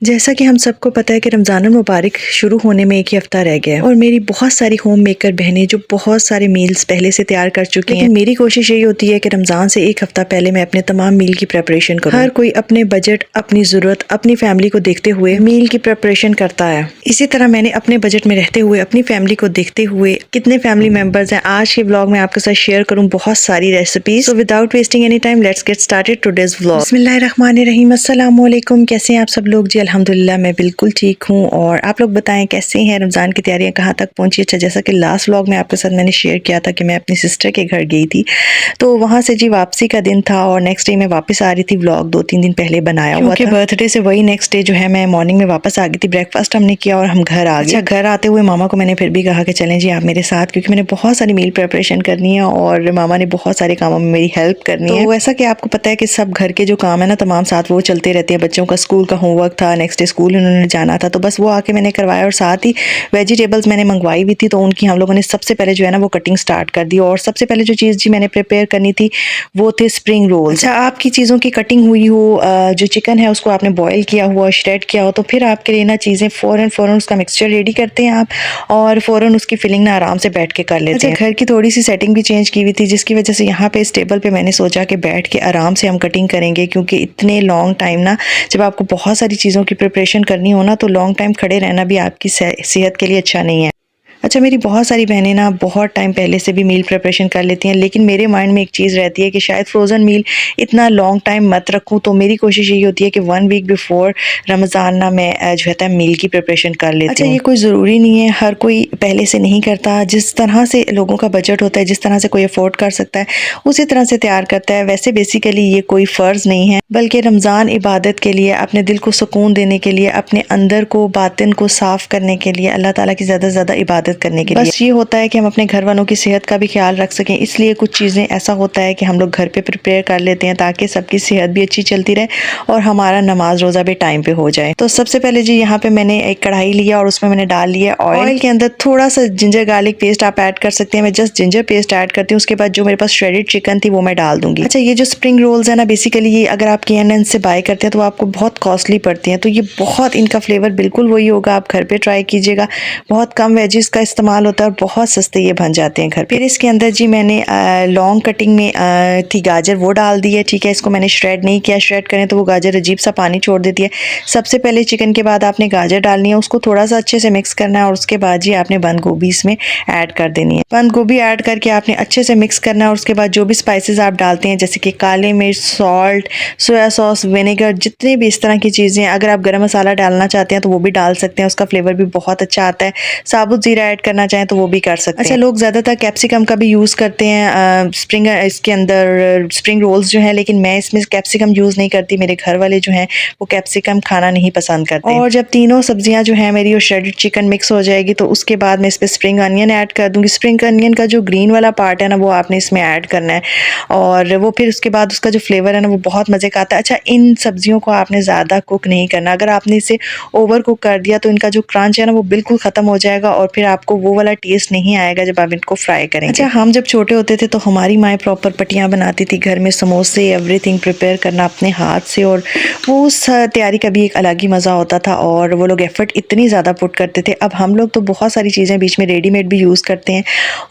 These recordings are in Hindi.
जैसा कि हम सबको पता है कि रमज़ान मुबारक शुरू होने में एक ही हफ्ता रह गया है और मेरी बहुत सारी होम मेकर बहनें जो बहुत सारे मील्स पहले से तैयार कर चुकी हैं। मेरी कोशिश यही होती है कि रमज़ान से एक हफ्ता पहले मैं अपने तमाम मील की प्रिपरेशन करूँ। हर कोई अपने बजट, अपनी ज़रूरत, अपनी फैमिली को देखते हुए मील की प्रिपरेशन करता है। इसी तरह मैंने अपने बजट में रहते हुए अपनी फैमिली को देखते हुए कितने फैमिली मेंबर्स हैं आज के व्लॉग में आपके साथ शेयर करूँ बहुत सारी recipes. So without wasting any time let's get started today's vlog. बिस्मिल्लाहिर्रहमानिर्रहीम, अस्सलाम वालेकुम। कैसे हैं आप सब लोग? जी अल्हम्दुलिल्लाह मैं बिल्कुल ठीक हूँ। और आप लोग बताएं कैसे हैं, रमज़ान की तैयारियां कहाँ तक पहुंची? अच्छा, जैसा कि लास्ट व्लॉग में आपके साथ मैंने शेयर किया था कि मैं अपनी सिस्टर के घर गई थी, तो वहाँ से जी वापसी का दिन था और नेक्स्ट डे मैं वापस आ रही थी। व्लॉग 2-3 दिन पहले बनाया हुआ था। बर्थडे से वही नेक्स्ट डे जो है मैं मॉर्निंग में वापस आ गई थी। ब्रेकफास्ट हमने किया और हम घर आ गए। अच्छा, घर आते हुए मामा को मैंने फिर भी कहा कि चलें जी आप मेरे साथ, क्योंकि मैंने बहुत सारी मील प्रिपरेशन करनी है और मामा ने बहुत सारे कामों में मेरी हेल्प करनी है। तो वैसा कि आपको पता है कि सब घर के जो काम है ना तमाम साथ वो चलते रहते हैं। बच्चों का स्कूल का होमवर्क था, नेक्स्ट डे स्कूल उन्होंने जाना था, तो बस वो आके मैंने करवाया। और साथ ही वेजिटेबल्स मैंने मंगवाई भी थी, तो उनकी हम लोगों ने सबसे पहले जो है ना वो कटिंग स्टार्ट कर दी। और सबसे पहले जो चीज़ जी मैंने प्रिपेयर करनी थी वो थे स्प्रिंग रोल्स। अच्छा, आपकी चीज़ों की कटिंग हुई हो, जो चिकन है उसको आपने बॉयल किया हुआ, श्रेड किया हो, तो फिर आपके लिए ना चीज़ें फ़ौरन उसका मिक्सचर रेडी करते हैं आप और फ़ौरन उसकी फिलिंग ना आराम से बैठ के कर लेते हैं। घर की थोड़ी सी सेटिंग भी चेंज की हुई थी, जिसकी वजह से यहाँ पे इस टेबल पे मैंने सोचा कि बैठ के आराम से हम कटिंग करेंगे, क्योंकि इतने लॉन्ग टाइम ना जब आपको बहुत सारी चीज़ों की प्रिपरेशन करनी हो ना तो लॉन्ग टाइम खड़े रहना भी आपकी सेहत के लिए अच्छा नहीं है। अच्छा, मेरी बहुत सारी बहनें ना बहुत टाइम पहले से भी मील प्रिपरेशन कर लेती हैं, लेकिन मेरे माइंड में एक चीज़ रहती है कि शायद फ्रोज़न मील इतना लॉन्ग टाइम मत रखूं। तो मेरी कोशिश यही होती है कि 1 वीक बिफोर रमज़ान ना मैं जो है मील की प्रिपरेशन कर लेती हूँ। अच्छा, ये कोई ज़रूरी नहीं है, हर कोई पहले से नहीं करता। जिस तरह से लोगों का बजट होता है, जिस तरह से कोई अफोर्ड कर सकता है उसी तरह से तैयार करता है। वैसे बेसिकली ये कोई फ़र्ज़ नहीं है, बल्कि रमज़ान इबादत के लिए, अपने दिल को सुकून देने के लिए, अपने अंदर को, बातिन को साफ़ करने के लिए, अल्लाह ताला की ज़्यादा से ज़्यादा इबादत करने के लिए। बस ये होता है कि हम अपने घर वालों की सेहत का भी ख्याल रख सकें, इसलिए कुछ चीज़ें ऐसा होता है कि हम लोग घर पे प्रिपेयर कर लेते हैं ताकि सबकी सेहत भी अच्छी चलती रहे और हमारा नमाज रोज़ा भी टाइम पे हो जाए। तो सबसे पहले जी यहाँ पे मैंने एक कढ़ाई लिया और उसमें मैंने डाल लिया ऑयल के अंदर थोड़ा सा जिंजर गार्लिक पेस्ट आप ऐड कर सकते हैं। मैं जस्ट जिंजर पेस्ट ऐड करती हूँ। उसके बाद जो मेरे पास श्रेडेड चिकन थी वो मैं डाल दूंगी। अच्छा, ये जो स्प्रिंग रोल्स है ना, बेसिकली ये अगर आप KNN से बाय करते हैं तो आपको बहुत कॉस्टली पड़ती हैं, तो ये बहुत, इनका फ्लेवर बिल्कुल वही होगा। आप घर पे ट्राई कीजिएगा, बहुत कम वेजिस का इस्तेमाल होता है और बहुत सस्ते ये बन जाते हैं घर पे। फिर इसके अंदर जी मैंने लॉन्ग कटिंग में थी गाजर, वो डाल दी है। ठीक है, इसको मैंने श्रेड नहीं किया, श्रेड करें तो वो गाजर अजीब सा पानी छोड़ देती है। सबसे पहले चिकन के बाद आपने गाजर डालनी है, उसको थोड़ा सा अच्छे से मिक्स करना है और उसके बाद जी आपने बंद गोभी इसमें ऐड कर देनी है। बंद गोभी ऐड करके आपने अच्छे से मिक्स करना है और उसके बाद जो भी स्पाइसेस आप डालते हैं जैसे कि काले मिर्च, सॉल्ट, सोया सॉस, विनेगर, जितने भी इस तरह की चीज़ें, अगर आप गरम मसाला डालना चाहते हैं तो वो भी डाल सकते हैं, उसका फ्लेवर भी बहुत अच्छा आता है। साबुत जीरा ऐड करना चाहें तो वो भी कर सकते हैं। अच्छा, लोग ज़्यादातर कैप्सिकम का भी यूज़ करते हैं स्प्रिंग, इसके अंदर स्प्रिंग रोल्स जो है, लेकिन मैं इसमें कैप्सिकम यूज़ नहीं करती। मेरे घर वाले जो हैं वो कैप्सिकम खाना नहीं पसंद करते। और जब तीनों सब्जियां जो है मेरी और श्रेडेड चिकन मिक्स हो जाएगी तो उसके बाद मैं इस पर स्प्रिंग अनियन ऐड कर दूंगी। स्प्रिंग अनियन का जो ग्रीन वाला पार्ट है ना वो आपने इसमें ऐड करना है और वो फिर उसके बाद उसका जो फ्लेवर है ना वो बहुत मज़े का आता है। अच्छा, इन सब्जियों को आपने ज़्यादा कुक नहीं करना। अगर आपने इसे ओवर कुक कर दिया तो इनका जो क्रंच है ना वो बिल्कुल ख़त्म हो जाएगा और फिर आपको वो वाला टेस्ट नहीं आएगा जब आप इनको फ्राई करेंगे। अच्छा, हम जब छोटे होते थे तो हमारी माएँ प्रॉपर पट्टियाँ बनाती थी घर में, समोसे, एवरीथिंग प्रिपेयर करना अपने हाथ से, और वो उस तैयारी का भी एक अलग ही मज़ा होता था और वो लोग एफर्ट इतनी ज़्यादा पुट करते थे। अब हम लोग तो बहुत सारी चीज़ें बीच में रेडीमेड भी यूज़ करते हैं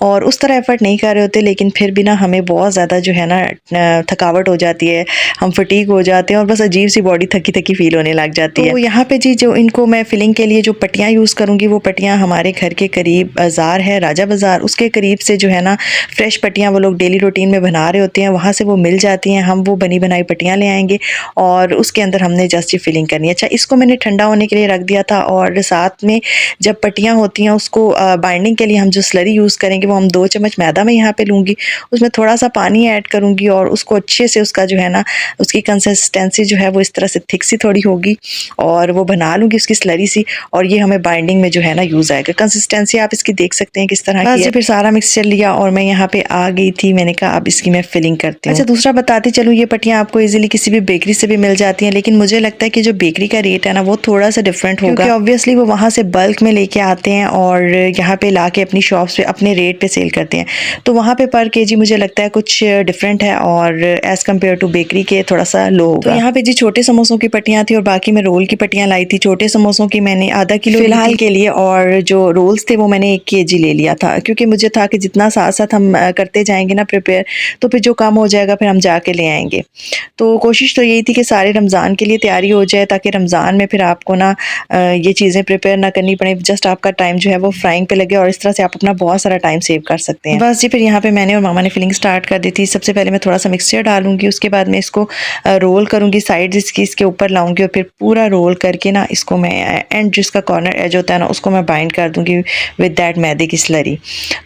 और उस तरह एफर्ट नहीं कर रहे होते, लेकिन फिर भी ना हमें बहुत ज़्यादा जो है ना थकावट हो जाती है, हम फटीग हो जाते हैं और बस अजीब सी बॉडी थकी थकी फील होने लग जाती है। तो यहाँ पे जी जो इनको मैं फिलिंग के लिए जो पट्टियाँ यूज़ करूँगी वो पट्टियाँ हमारे घर के करीब बाज़ार है, राजा बाज़ार, उसके करीब से जो है ना फ्रेश पट्टियाँ वो लोग डेली रूटीन में बना रहे होते हैं, वहाँ से वो मिल जाती हैं। हम वो बनी बनाई पट्टियाँ ले आएंगे और उसके अंदर हमने जस्ट ये फिलिंग करनी है। अच्छा, इसको मैंने ठंडा होने के लिए रख दिया था और साथ में जब पट्टियाँ होती हैं उसको बाइंडिंग के लिए हम जो स्लरी यूज़ करेंगे वो हम 2 चम्मच मैदा में यहाँ पे लूँगी, उसमें थोड़ा सा पानी ऐड करूँगी और उसको अच्छे से उसका जो है ना उसकी कंसिस्टेंसी जो है वो इस तरह से थिक सी थोड़ी होगी और वो बना लूँगी उसकी स्लरी सी, और ये हमें बाइंडिंग में जो है ना यूज़ आएगा। कंसिस्टेंसी कंसिस्टेंसी आप इसकी देख सकते हैं किस तरह की है। फिर सारा मिक्सचर लिया और मैं यहाँ पे आ गई थी, मैंने कहा अब इसकी मैं फिलिंग करती हूँ। अच्छा, दूसरा बताती चलूँ, ये पट्टियाँ आपको इजीली किसी भी बेकरी से भी मिल जाती हैं, लेकिन मुझे लगता है कि जो बेकरी का रेट है ना वो थोड़ा सा डिफरेंट होगा, क्योंकि ऑब्वियसली वो वहाँ से बल्क में लेके आते हैं और यहाँ पे ला के अपनी शॉप्स पे अपने रेट पे सेल करते हैं, तो वहाँ पे पर केजी मुझे लगता है कुछ डिफरेंट है और एज़ कम्पेयर टू बेकरी के थोड़ा सा लो होगा। तो यहाँ पे जी छोटे समोसों की पट्टियाँ थी और बाकी मैं रोल की पट्टियाँ लाई थी। छोटे समोसों की मैंने आधा किलो फिलहाल के लिए और जो रोल्स थे वो मैंने 1 केजी ले लिया था, क्योंकि मुझे था कि जितना साथ साथ हम करते जाएंगे ना प्रिपेयर, तो फिर जो कम हो जाएगा फिर हम जाके ले आएंगे। तो कोशिश तो यही थी कि सारे रमज़ान के लिए तैयारी हो जाए, ताकि रमज़ान में फिर आपको ना ये चीज़ें प्रिपेयर ना करनी पड़े, जस्ट आपका टाइम जो है वो फ्राइंग पे लगे और इस तरह से आप अपना बहुत सारा टाइम सेव कर सकते हैं। बस जी, फिर यहाँ पे मैंने और मामा ने फिलिंग स्टार्ट कर दी थी। सबसे पहले मैं थोड़ा सा मिक्सचर डालूंगी, उसके बाद मैं इसको रोल करूंगी, साइड इसके ऊपर लाऊंगी और फिर पूरा रोल करके ना इसको मैं एंड जिसका कॉर्नर एज होता है ना उसको मैं बाइंड कर दूंगी विद दैट मैदे की स्लरी।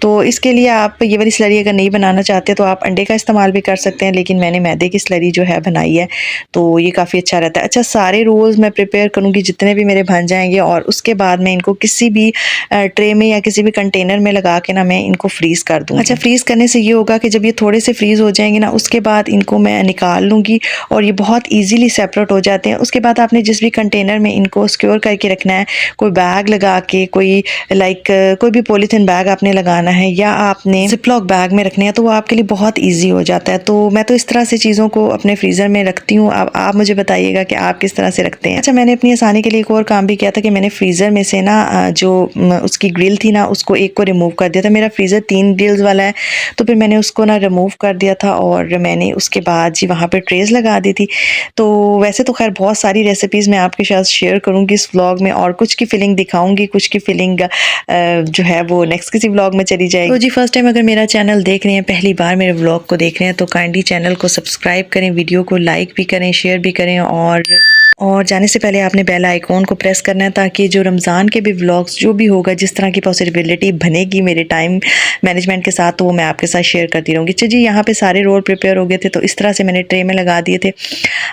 तो इसके लिए आप ये वाली स्लरी अगर नहीं बनाना चाहते तो आप अंडे का इस्तेमाल भी कर सकते हैं, लेकिन मैंने मैदे की स्लरी जो है बनाई है तो ये काफ़ी अच्छा रहता है। अच्छा, सारे रोल्स मैं प्रिपेयर करूँगी जितने भी मेरे बन जाएंगे और उसके बाद मैं इनको किसी भी ट्रे में या किसी भी कंटेनर में लगा के ना मैं इनको फ्रीज़ कर दूँगी। अच्छा, फ्रीज़ करने से ये होगा कि जब ये थोड़े से फ्रीज़ हो जाएंगे ना उसके बाद इनको मैं निकाल लूँगी और ये बहुत ईजीली सेपरेट हो जाते हैं। उसके बाद आपने जिस भी कंटेनर में इनको सिक्योर करके रखना है, कोई बैग लगा के, कोई कोई भी पॉलीथीन बैग आपने लगाना है या आपने जिपलॉक बैग में रखने हैं, तो वो आपके लिए बहुत ईजी हो जाता है। तो मैं तो इस तरह से चीज़ों को अपने फ्रीज़र में रखती हूँ। अब आप मुझे बताइएगा कि आप किस तरह से रखते हैं। अच्छा, मैंने अपनी आसानी के लिए एक और काम भी किया था कि मैंने फ्रीज़र में से ना जो उसकी ग्रिल थी ना उसको एक को रिमूव कर दिया था। मेरा फ्रीज़र 3 ग्रिल्स वाला है, तो फिर मैंने उसको ना रिमूव कर दिया था और मैंने उसके बाद जी वहाँ पे ट्रेस लगा दी थी। तो वैसे तो खैर बहुत सारी रेसिपीज़ मैं आपके साथ शेयर करूँगी इस व्लॉग में और कुछ की फिलिंग दिखाऊँगी, कुछ की फिलिंग जो है वो नेक्स्ट किसी व्लॉग में चली जाएगी। तो जी फर्स्ट टाइम अगर मेरा चैनल देख रहे हैं, पहली बार मेरे व्लॉग को देख रहे हैं, तो काइंडली चैनल को सब्सक्राइब करें, वीडियो को लाइक भी करें, शेयर भी करें और जाने से पहले आपने बेल आइकॉन को प्रेस करना है, ताकि जो रमज़ान के भी व्लॉग्स जो भी होगा, जिस तरह की पॉसिबिलिटी बनेगी मेरे टाइम मैनेजमेंट के साथ, तो वो मैं आपके साथ शेयर करती रहूँगी। जी, यहाँ पे सारे रोल प्रिपेयर हो गए थे, तो इस तरह से मैंने ट्रे में लगा दिए थे।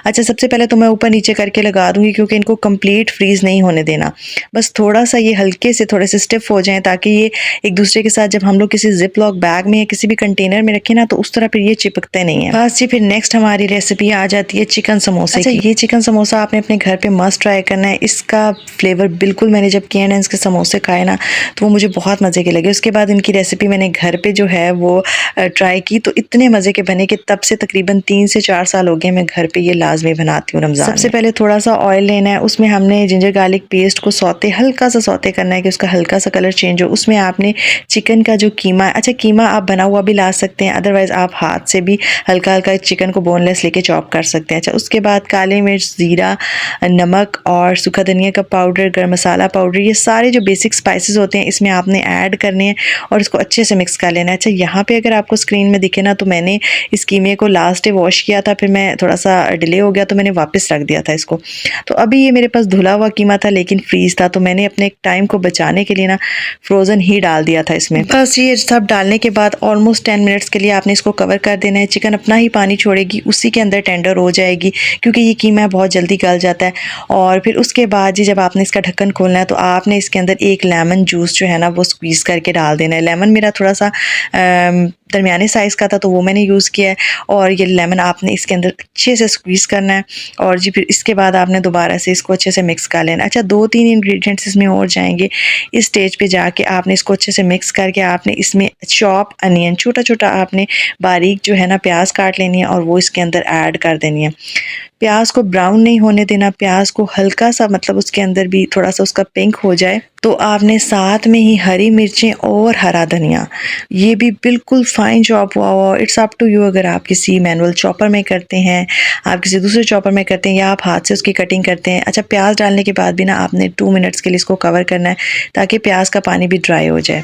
अच्छा, सबसे पहले तो मैं ऊपर नीचे करके लगा दूँगी, क्योंकि इनको कंप्लीट फ्रीज़ नहीं होने देना, बस थोड़ा सा ये हल्के से थोड़े से स्टिफ हो जाएँ, ताकि ये एक दूसरे के साथ जब हम लोग किसी जिप लॉक बैग में या किसी भी कंटेनर में रखें ना, तो उस तरह फिर ये चिपकते नहीं है। बस जी, फिर नेक्स्ट हमारी रेसिपी आ जाती है चिकन समोसे की। ये चिकन समोसा आपने अपने घर पे मस्ट ट्राई करना है। इसका फ्लेवर बिल्कुल, मैंने जब किया ना इसके समोसे खाए ना तो वो मुझे बहुत मज़े के लगे। उसके बाद इनकी रेसिपी मैंने घर पे जो है वो ट्राई की, तो इतने मज़े के बने कि तब से तकरीबन 3 से 4 साल हो गए मैं घर पे ये लाजमी बनाती हूँ रमज़ान। सबसे पहले थोड़ा सा ऑयल लेना है, उसमें हमने जिंजर गार्लिक पेस्ट को हल्का सा सौते करना है कि उसका हल्का सा कलर चेंज हो। उसमें आपने चिकन का जो कीमा, अच्छा कीमा आप बना हुआ भी ला सकते हैं, अदरवाइज़ आप हाथ से भी हल्का हल्का चिकन को बोनलेस लेके चॉप कर सकते हैं। अच्छा, उसके बाद काली मिर्च, ज़ीरा, नमक और सूखा धनिया का पाउडर, गरम मसाला पाउडर, ये सारे जो बेसिक स्पाइसेस होते हैं इसमें आपने ऐड करने हैं और इसको अच्छे से मिक्स कर लेना है। अच्छा, यहाँ पे अगर आपको स्क्रीन में दिखे ना, तो मैंने इस कीमे को लास्ट डे वॉश किया था, फिर मैं थोड़ा सा डिले हो गया तो मैंने वापस रख दिया था इसको। तो अभी ये मेरे पास धुला हुआ कीमा था लेकिन फ्रीज़ था, तो मैंने अपने टाइम को बचाने के लिए ना फ्रोज़न ही डाल दिया था इसमें। बस ये सब डालने के बाद ऑलमोस्ट 10 मिनट्स के लिए आपने इसको कवर कर देना है। चिकन अपना ही पानी छोड़ेगी, उसी के अंदर टेंडर हो जाएगी, क्योंकि ये कीमा बहुत जल्दी गल जाता है। और फिर उसके बाद जी जब आपने इसका ढक्कन खोलना है, तो आपने इसके अंदर एक लेमन जूस जो है ना वो स्क्वीज़ करके डाल देना है। लेमन मेरा थोड़ा सा दरमियाने साइज़ का था, तो वो मैंने यूज़ किया है और ये लेमन आपने इसके अंदर अच्छे से स्क्वीज़ करना है और जी फिर इसके बाद आपने दोबारा से इसको अच्छे से मिक्स कर लेना। अच्छा, 2-3 इंग्रेडिएंट्स इसमें और जाएंगे। इस स्टेज पे जाके आपने इसको अच्छे से मिक्स करके आपने इसमें चॉप अनियन, छोटा छोटा आपने बारीक जो है ना प्याज काट लेनी है और वो इसके अंदर ऐड कर देनी है। प्याज को ब्राउन नहीं होने देना, प्याज को हल्का सा मतलब उसके अंदर भी थोड़ा सा उसका पिंक हो जाए, तो आपने साथ में ही हरी मिर्चें और हरा धनिया, ये भी बिल्कुल फाइन चॉप हुआ हुआ। इट्स अप टू यू, अगर आप किसी मैनुअल चॉपर में करते हैं, आप किसी दूसरे चॉपर में करते हैं या आप हाथ से उसकी कटिंग करते हैं। अच्छा, प्याज डालने के बाद भी ना आपने 2 मिनट्स के लिए इसको कवर करना है ताकि प्याज का पानी भी ड्राई हो जाए।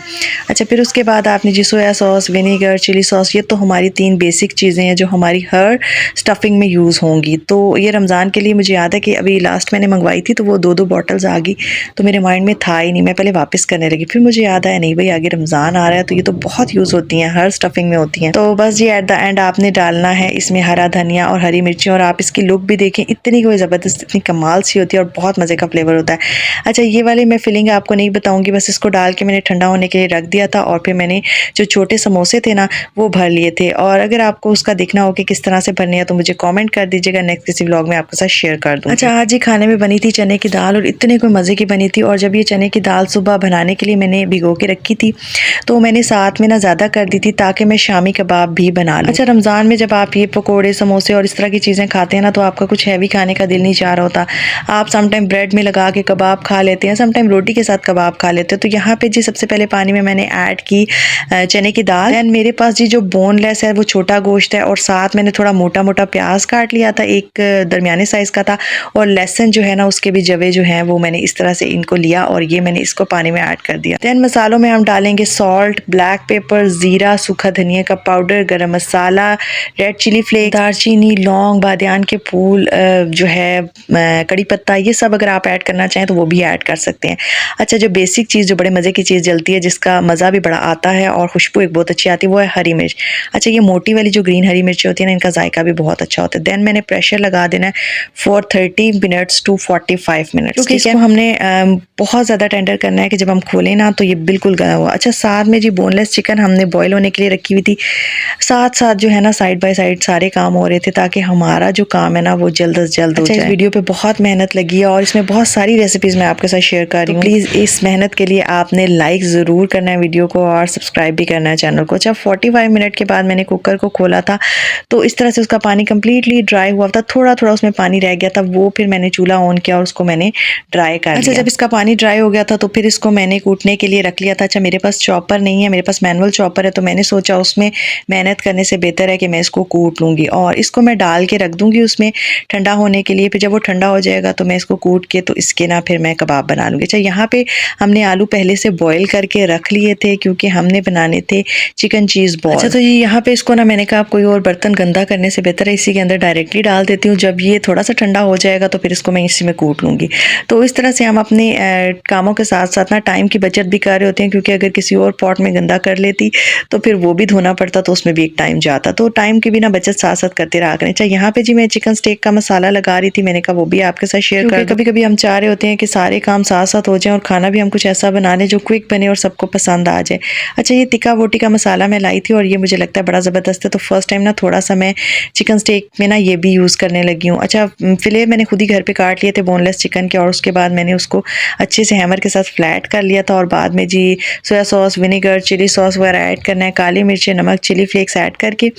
अच्छा, फिर उसके बाद आपने जी soya sauce, vinegar, chilli sauce, ये तो हमारी 3 बेसिक चीज़ें हैं जो हमारी हर स्टफिंग में यूज़ होंगी। तो ये रमज़ान के लिए मुझे याद है कि अभी लास्ट मैंने मंगवाई थी तो वो 2-2 बॉटल्स आ गई, तो मेरे माइंड में था खाई नहीं, मैं पहले वापस करने लगी। फिर मुझे याद आया नहीं भाई आगे रमज़ान आ रहा है तो ये तो बहुत यूज़ होती हैं, हर स्टफिंग में होती हैं। तो बस जी एट द एंड आपने डालना है इसमें हरा धनिया और हरी मिर्ची, और आप इसकी लुक भी देखें, इतनी कोई ज़बरदस्त, इतनी कमाल सी होती है और बहुत मज़े का फ्लेवर होता है। अच्छा ये वाली मैं फिलिंग आपको नहीं बताऊँगी, बस इसको डाल के मैंने ठंडा होने के लिए रख दिया था और फिर मैंने जो छोटे समोसे थे ना वो भर लिए थे। और अगर आपको उसका देखना हो कि किस तरह से भरने हैं तो मुझे कमेंट कर दीजिएगा, नेक्स्ट किसी व्लॉग में आपके साथ शेयर कर दूँगी। अच्छा आज ही खाने में बनी थी चने की दाल और इतने कोई मज़े की बनी थी। और जब ये चने की दाल सुबह बनाने के लिए मैंने भिगो के रखी थी तो मैंने साथ में ना ज़्यादा कर दी थी ताकि मैं शामी कबाब भी बना लूँ। अच्छा रमज़ान में जब आप ये पकोड़े समोसे और इस तरह की चीज़ें खाते हैं ना तो आपका कुछ हैवी खाने का दिल नहीं चाह रहा होता। आप समटाइम ब्रेड में लगा के कबाब खा लेते हैं, समटाइम रोटी के साथ कबाब खा लेते हैं। तो यहाँ पे जी सबसे पहले पानी में मैंने ऐड की चने की दाल। दैन मेरे पास जी जो बोनलेस है वो छोटा गोश्त है और साथ मैंने थोड़ा मोटा मोटा प्याज काट लिया था, एक दरमियाने साइज़ का था, और लहसुन जो है ना उसके भी जवे जो हैं वो मैंने इस तरह से इनको लिया और ये मैंने इसको पानी में ऐड कर दिया। दैन मसालों में हम डालेंगे सॉल्ट, ब्लैक पेपर, ज़ीरा, सूखा धनिया का पाउडर, गरम मसाला, रेड चिली फ्लेक्स, दालचीनी, लौंग, बादियान के फूल, जो है कड़ी पत्ता, ये सब अगर आप ऐड करना चाहें तो वो भी ऐड कर सकते हैं। अच्छा जो बेसिक चीज़ जो बड़े मज़े की चीज़ जलती है जिसका मज़ा भी बड़ा आता है और खुशबू एक बहुत अच्छी आती है वो है हरी मिर्च। अच्छा ये मोटी वाली जो ग्रीन हरी मिर्च होती है ना इनका जायका भी बहुत अच्छा होता है। दैन मैंने प्रेशर लगा देना है फॉर 30 मिनट्स टू 45 मिनट्स, क्योंकि इसको हमने बहुत ज़्यादा टेंडर करना है कि जब हम खोलें ना तो ये बिल्कुल गला हुआ। अच्छा साथ में जी बोनलेस चिकन हमने बॉयल होने के लिए रखी हुई थी, साथ साथ जो है ना साइड बाय साइड सारे काम हो रहे थे ताकि हमारा जो काम है ना वो जल्द से जल्द हो जाए। इस वीडियो पे बहुत मेहनत लगी है और इसमें बहुत सारी रेसिपीज़ मैं आपके साथ शेयर कर रही हूँ। प्लीज़ इस मेहनत के लिए आपने लाइक ज़रूर करना है वीडियो को और सब्सक्राइब भी करना है चैनल को। अच्छा 45 मिनट के बाद मैंने कुकर को खोला था तो इस तरह से उसका पानी कम्प्लीटली ड्राई हुआ था, थोड़ा थोड़ा उसमें पानी रह गया था, वो फिर मैंने चूल्हा ऑन किया और उसको मैंने ड्राई कर लिया। अच्छा जब इसका पानी ड्राई हो गया था तो फिर इसको मैंने कूटने के लिए रख लिया था। अच्छा मेरे पास चॉपर नहीं है, मेरे पास मैनुअल चॉपर है, तो मैंने सोचा उसमें मेहनत करने से बेहतर है कि मैं इसको कूट लूँगी और इसको मैं डाल के रख दूँगी उसमें ठंडा होने के लिए। फिर जब वो ठंडा हो जाएगा तो मैं इसको कूट के तो इसके ना फिर मैं कबाब बना लूँगी। अच्छा यहाँ पे हमने आलू पहले से बॉईल करके रख लिए थे क्योंकि हमने बनाने थे चिकन चीज़ बॉल। अच्छा तो ये यहाँ पे इसको ना मैंने कहा कोई और बर्तन गंदा करने से बेहतर है इसी के अंदर डायरेक्टली डाल देती हूँ। जब ये थोड़ा सा ठंडा हो जाएगा तो फिर इसको मैं इसी में कूट लूँगी। तो इस तरह से हम अपने कामों के साथ साथ ना टाइम की बचत भी कर रहे होते हैं, क्योंकि अगर किसी और पॉट में गंदा कर लेती तो फिर वो भी धोना पड़ता तो उसमें भी एक टाइम जाता, तो टाइम की भी ना बचत साथ साथ करते रहा करें। अच्छा यहाँ पे जी मैं चिकन स्टेक का मसाला लगा रही थी, मैंने कहा वो भी आपके साथ शेयर कर। कभी कभी हम चाह रहे होते हैं कि सारे काम साथ साथ हो जाएं और खाना भी हम कुछ ऐसा बना लें जो क्विक बने और सबको पसंद आ जाए। अच्छा ये तिक्का बोटी का मसाला मैं लाई थी और ये मुझे लगता है बड़ा ज़बरदस्त है, तो फर्स्ट टाइम ना थोड़ा सा मैं चिकन स्टेक में ना ये भी यूज़ करने लगी हूँ। अच्छा फिले मैंने खुद ही घर पे काट लिए थे बोनलेस चिकन के और उसके बाद मैंने उसको अच्छे से हैमर के साथ फ्लैट कर लिया था और बाद में जी soya sauce, vinegar, chilli sauce वगैरह ऐड करना है, काली मिर्ची, नमक, चिली फ्लेक्स ऐड करके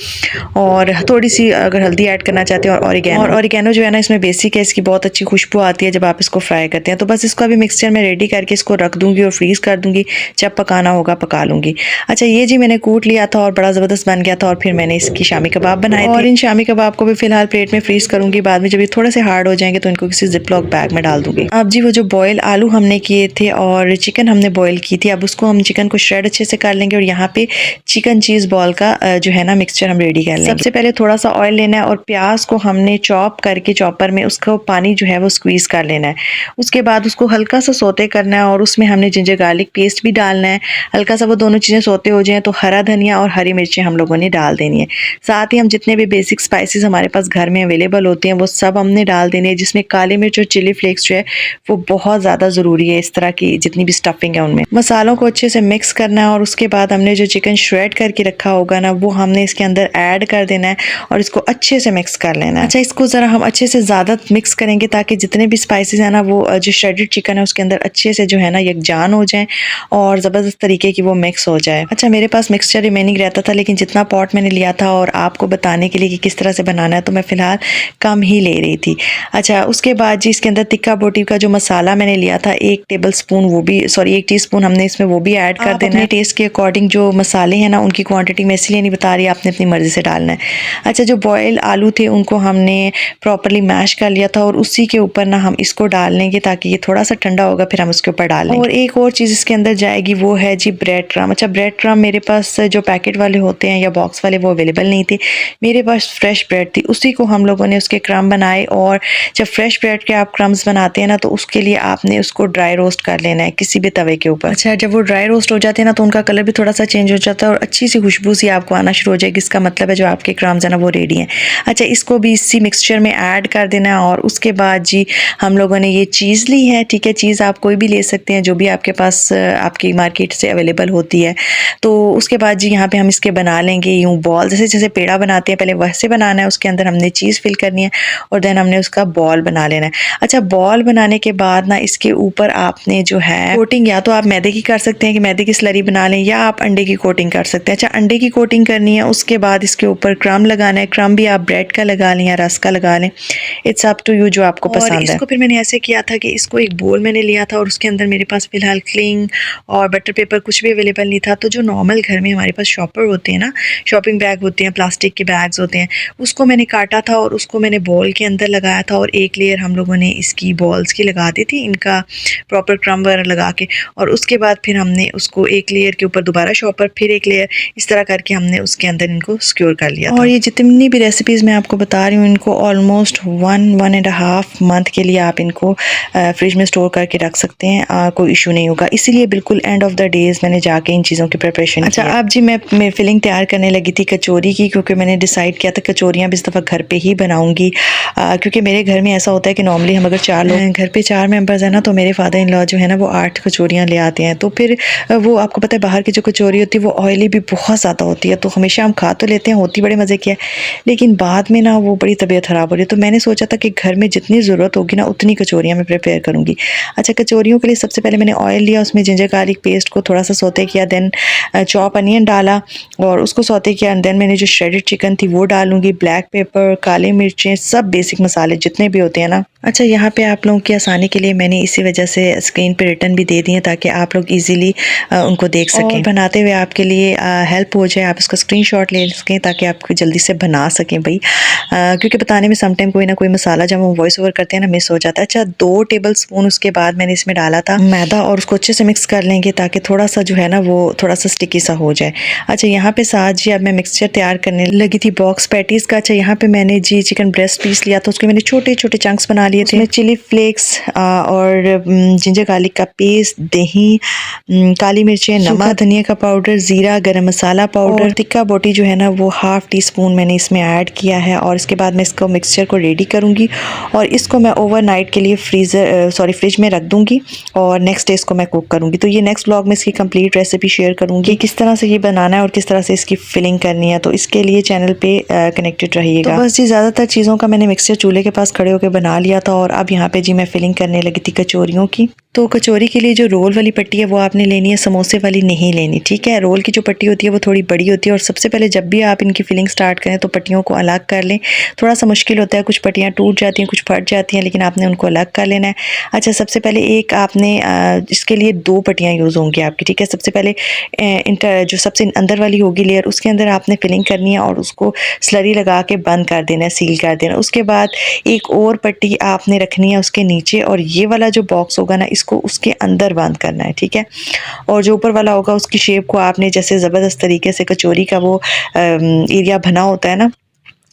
और थोड़ी सी अगर हल्दी ऐड करना चाहते हैं और ऑरिगेनो जो है ना इसमें बेसिक है, इसकी बहुत अच्छी खुशबू आती है जब आप इसको फ्राई करते हैं। तो बस इसको अभी मिक्सचर में रेडी करके इसको रख दूंगी और फ्रीज़ कर दूंगी, जब पकाना होगा पका लूँगी। अच्छा ये जी मैंने कूट लिया था और बड़ा ज़बरदस्त बन गया था और फिर मैंने इसकी शामी कबाब बनाए थे और इन शामी कबाब को भी फिलहाल प्लेट में फ्रीज़ करूँगी, बाद में जब ये थोड़े से हार्ड हो जाएंगे तो इनको किसी जिपलॉक बैग में डाल दूँगी। अब जी वो जो बॉयल आलू हमने किए थे और चिकन हमने बॉयल की थी, अब उसको हम चिकन को श्रेड अच्छे से कर लेंगे और यहाँ पे चिकन चीज़ बॉल का जो है ना मिक्सचर हम रेडी कर लेंगे। सबसे पहले थोड़ा सा ऑयल लेना है और प्याज को हमने चॉप करके चॉपर में उसको पानी जो है वो स्क्वीज कर लेना है। उसके बाद उसको हल्का सा सोते करना है और उसमें हमने जिंजर गार्लिक पेस्ट भी डालना है। हल्का सा वो दोनों चीज़ें सोते हो जाएं तो हरा धनिया और हरी मिर्चें हम लोगों ने डाल देनी है। साथ ही हम जितने भी बेसिक स्पाइसेस हमारे पास घर में अवेलेबल होते हैं वो सब हमने डाल देने हैं, जिसमें काली मिर्च और चिली फ्लेक्स जो है वो बहुत ज़्यादा ज़रूरी है। इस तरह की जितनी भी स्टफिंग है उनमें मसालों को अच्छे से मिक्स करना है और उसके बाद हमने जो चिकन श्रेड करके रखा होगा ना वो हमने इसके अंदर ऐड कर देना है और इसको अच्छे से मिक्स कर लेना है। अच्छा इसको ज़रा हम अच्छे से ज़्यादा मिक्स करेंगे ताकि जितने भी स्पाइसेस है ना वो जो श्रेडेड चिकन है उसके अंदर अच्छे से जो है ना यकजान हो जाए और ज़बरदस्त तरीके की वो मिक्स हो जाए। अच्छा मेरे पास मिक्सचर रिमेनिंग रहता था लेकिन जितना पॉट मैंने लिया था और आपको बताने के लिए कि किस तरह से बनाना है तो मैं फ़िलहाल कम ही ले रही थी। अच्छा उसके बाद जी इसके अंदर तिक्का बोटी का जो मसाला मैंने लिया था 1 टेबलस्पून वो भी 1 टीस्पून हमने इसमें वो भी ऐड कर देना है। टेस्ट के अकॉर्डिंग जो मसाले हैं ना उनकी क्वांटिटी मैं इसलिए नहीं बता रही, आपने अपनी मर्ज़ी से डालना है। अच्छा जो बॉयल आलू थे उनको हमने प्रॉपर्ली मैश कर लिया था और उसी के ऊपर ना हम इसको डाल लेंगे ताकि ये थोड़ा सा ठंडा होगा फिर हम उसके ऊपर डाल लेंगे। और एक और चीज़ इसके अंदर जाएगी वो है जी ब्रेड क्रम्ब। अच्छा ब्रेड क्रम्ब मेरे पास जो पैकेट वाले होते हैं या बॉक्स वाले वो अवेलेबल नहीं थे, मेरे पास फ्रेश ब्रेड थी, उसी को हम लोगों ने उसके क्रम्ब बनाए। और जब फ्रेश ब्रेड के आप क्रम्ब्स बनाते हैं ना तो उसके लिए आपने उसको ड्राई रोस्ट रोस्ट कर लेना है किसी भी तवे के ऊपर। अच्छा, जब वो ड्राई रोस्ट हो जाते हैं ना तो उनका कलर भी थोड़ा सा चेंज हो जाता है और अच्छी सी खुशबू सी आपको आना शुरू हो जाएगी। इसका मतलब है जो आपके क्राम्स है ना वो रेडी हैं। अच्छा, इसको भी इसी मिक्सचर में ऐड कर देना है और उसके बाद जी हम लोगों ने ये चीज़ ली है। ठीक है, चीज़ आप कोई भी ले सकते हैं जो भी आपके पास आपकी मार्केट से अवेलेबल होती है। तो उसके बाद जी यहाँ पे हम इसके बना लेंगे यूँ बॉल, जैसे जैसे पेड़ा बनाते हैं पहले वैसे बनाना है। उसके अंदर हमने चीज़ फिल करनी है और देन हमने उसका बॉल बना लेना है। अच्छा, बॉल बनाने के बाद ना इसके ऊपर आपने जो है कोटिंग या तो आप मैदे की कर सकते हैं कि मैदे की स्लरी बना लें, या आप अंडे की कोटिंग कर सकते हैं। अच्छा, अंडे की कोटिंग करनी है, उसके बाद इसके ऊपर क्रम लगाना है। क्रम भी आप ब्रेड का लगा लें या रस्क का लगा लें, इट्स अप टू यू जो आपको पसंद है। इसको फिर मैंने ऐसे किया था कि इसको एक बोल मैंने लिया था और उसके अंदर मेरे पास फिलहाल क्लिंग और बटर पेपर कुछ भी अवेलेबल नहीं था। तो जो नॉर्मल घर में हमारे पास शॉपर होते हैं ना, शॉपिंग बैग होते हैं, प्लास्टिक के बैग्स होते हैं, उसको मैंने काटा था और उसको मैंने बॉल के अंदर लगाया था और एक लेयर हम लोगों ने इसकी बॉल्स की लगा दी थी, इनका प्रॉपर क्रम वगैरह लगा के। और उसके बाद फिर हमने उसको एक लेयर के ऊपर दोबारा शॉपर, फिर एक लेयर, इस तरह करके हमने उसके अंदर इनको सिक्योर कर लिया था। और ये जितनी भी रेसिपीज़ मैं आपको बता रही हूँ, इनको ऑलमोस्ट 1-1.5 मंथ के लिए आप इनको फ्रिज में स्टोर करके रख सकते हैं, कोई इशू नहीं होगा। इसीलिए बिल्कुल एंड ऑफ द डेज़ मैंने जाके इन चीज़ों की प्रिपरेशन। अच्छा, अब जी मैं फिलिंग तैयार करने लगी थी कचौरी की, क्योंकि मैंने डिसाइड किया था कचौरियाँ भी इस दफ़ा घर पे ही बनाऊंगी, क्योंकि मेरे घर में ऐसा होता है कि नॉर्मली हम अगर 4 लोग घर पे 4 मेंबर्स हैं ना, तो मेरे फादर इन लॉ जो है ना वो 8 कचौरियाँ ले आते हैं। तो फिर वो आपको पता है बाहर की जो कचौरी होती है वो ऑयली भी बहुत ज़्यादा होती है, तो हमेशा हम खा तो लेते हैं, होती बड़े मज़े की है, लेकिन बाद में ना वो बड़ी तबीयत ख़राब हो रही है। तो मैंने सोचा था कि घर में जितनी ज़रूरत होगी ना उतनी कचौरियाँ मैं प्रिपेयर करूँगी। अच्छा, कचौरियों के लिए सबसे पहले मैंने ऑयल लिया, उसमें जिंजर गार्लिक पेस्ट को थोड़ा सा सौते किया, देन चॉप अनियन डाला और उसको सौते किया, एंड देन मैंने जो श्रेडेड चिकन थी वो डालूंगी, ब्लैक पेपर, काली मिर्चें, सब बेसिक मसाले जितने भी होते हैं ना। अच्छा, यहाँ पे आप लोगों की आसानी के लिए मैंने इसी वजह से स्क्रीन पे रिटर्न भी दे दिए ताकि आप लोग इजीली उनको देख सकें और बनाते हुए आपके लिए हेल्प हो जाए, आप उसका स्क्रीनशॉट ले सकें ताकि आप जल्दी से बना सकें भाई, क्योंकि बताने में समटाइम कोई ना कोई मसाला जब हम वॉइस ओवर करते हैं ना मिस हो जाता है। अच्छा, 2 टेबल स्पून उसके बाद मैंने इसमें डाला था मैदा और उसको अच्छे से मिक्स कर लेंगे ताकि थोड़ा सा जो है ना वो थोड़ा सा स्टिकी सा हो जाए। अच्छा, यहाँ पे साथ जी अब मैं मिक्सचर तैयार करने लगी थी बॉक्स पैटीज़ का। अच्छा, यहाँ पे मैंने जी चिकन ब्रेस्ट पीस लिया था, उसके मैंने छोटे छोटे चंक्स बना लिए थे, चिली फ्लेक्स और जिंजर गार्लिक का पेस्ट, दही, काली मिर्चें, नमक, धनिया का पाउडर, ज़ीरा, गरम मसाला पाउडर, टिक्का बोटी जो है ना वो ½ टीस्पून मैंने इसमें ऐड किया है। और इसके बाद मैं इसको मिक्सचर को रेडी करूँगी और इसको मैं ओवरनाइट के लिए फ्रिज में रख दूँगी और नेक्स्ट डे इसको मैं कुक करूँगी। तो ये नेक्स्ट व्लॉग में इसकी कंप्लीट रेसिपी शेयर करूँगी, किस तरह से ये बनाना है और किस तरह से इसकी फिलिंग करनी है। तो इसके लिए चैनल पे कनेक्टेड रहिएगा। तो बस जी ज़्यादातर चीज़ों का मैंने मिक्सचर चूल्हे के पास खड़े होकर बना लिया था और अब यहाँ पे जी मैं फिलिंग करने लगी थी कचौरियों की। तो कचौरी के लिए जो रोल वाली पट्टी है वो आपने लेनी है, समोसे वाली नहीं लेनी, ठीक है। रोल की जो पट्टी होती है वो थोड़ी बड़ी होती है और सबसे पहले जब भी आप इनकी फिलिंग स्टार्ट करें तो पट्टियों को अलग कर लें। थोड़ा सा मुश्किल होता है, कुछ पट्टियाँ टूट जाती हैं, कुछ फट जाती हैं, लेकिन आपने उनको अलग कर लेना है। अच्छा, सबसे पहले एक आपने इसके लिए 2 पट्टियाँ यूज़ होंगी आपकी, ठीक है। सबसे पहले जो सबसे अंदर वाली होगी लेयर, उसके अंदर आपने फिलिंग करनी है और उसको स्लरी लगा के बंद कर देना है, सील कर देना। उसके बाद एक और पट्टी आपने रखनी है उसके नीचे और ये वाला जो बॉक्स होगा ना इसको उसके अंदर बंद करना है, ठीक है। और जो ऊपर वाला होगा उसकी शेप को आपने जैसे ज़बरदस्त तरीके से कचौरी का वो एरिया बना होता है ना,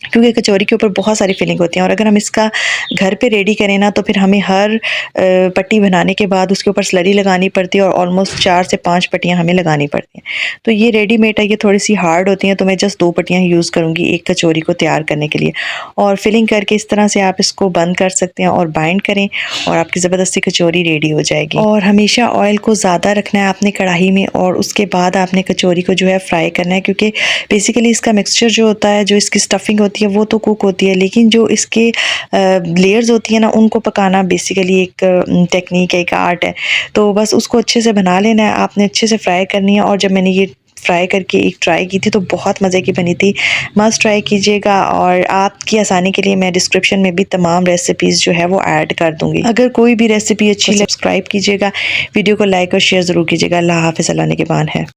क्योंकि कचौरी के ऊपर बहुत सारी फिलिंग होती है और अगर हम इसका घर पे रेडी करें ना तो फिर हमें हर पट्टी बनाने के बाद उसके ऊपर स्लरी लगानी पड़ती है और ऑलमोस्ट 4 से 5 पट्टियाँ हमें लगानी पड़ती हैं। तो ये रेडीमेड है, ये थोड़ी सी हार्ड होती हैं, तो मैं जस्ट 2 पट्टियाँ यूज़ करूँगी एक कचौरी को तैयार करने के लिए। और फिलिंग करके इस तरह से आप इसको बंद कर सकते हैं और बाइंड करें और आपकी ज़बरदस्ती कचौरी रेडी हो जाएगी। और हमेशा ऑयल को ज़्यादा रखना है आपने कढ़ाई में और उसके बाद आपने कचौरी को जो है फ्राई करना है, क्योंकि बेसिकली इसका मिक्सचर जो होता है, जो इसकी स्टफिंग होती है वो तो कुक होती है, लेकिन जो इसके लेयर्स होती है ना उनको पकाना बेसिकली एक टेक्निक है, एक आर्ट है। तो बस उसको अच्छे से बना लेना है, आपने अच्छे से फ्राई करनी है। और जब मैंने ये फ्राई करके एक ट्राई की थी तो बहुत मज़े की बनी थी, मस्ट ट्राई कीजिएगा। और आपकी आसानी के लिए मैं डिस्क्रिप्शन में भी तमाम रेसिपीज़ जो है वो ऐड कर दूँगी। अगर कोई भी रेसिपी अच्छी लगे सब्सक्राइब कीजिएगा, वीडियो को लाइक और शेयर ज़रूर कीजिएगा। अल्लाह हाफ़िज़, अल्लाह निगहबान है।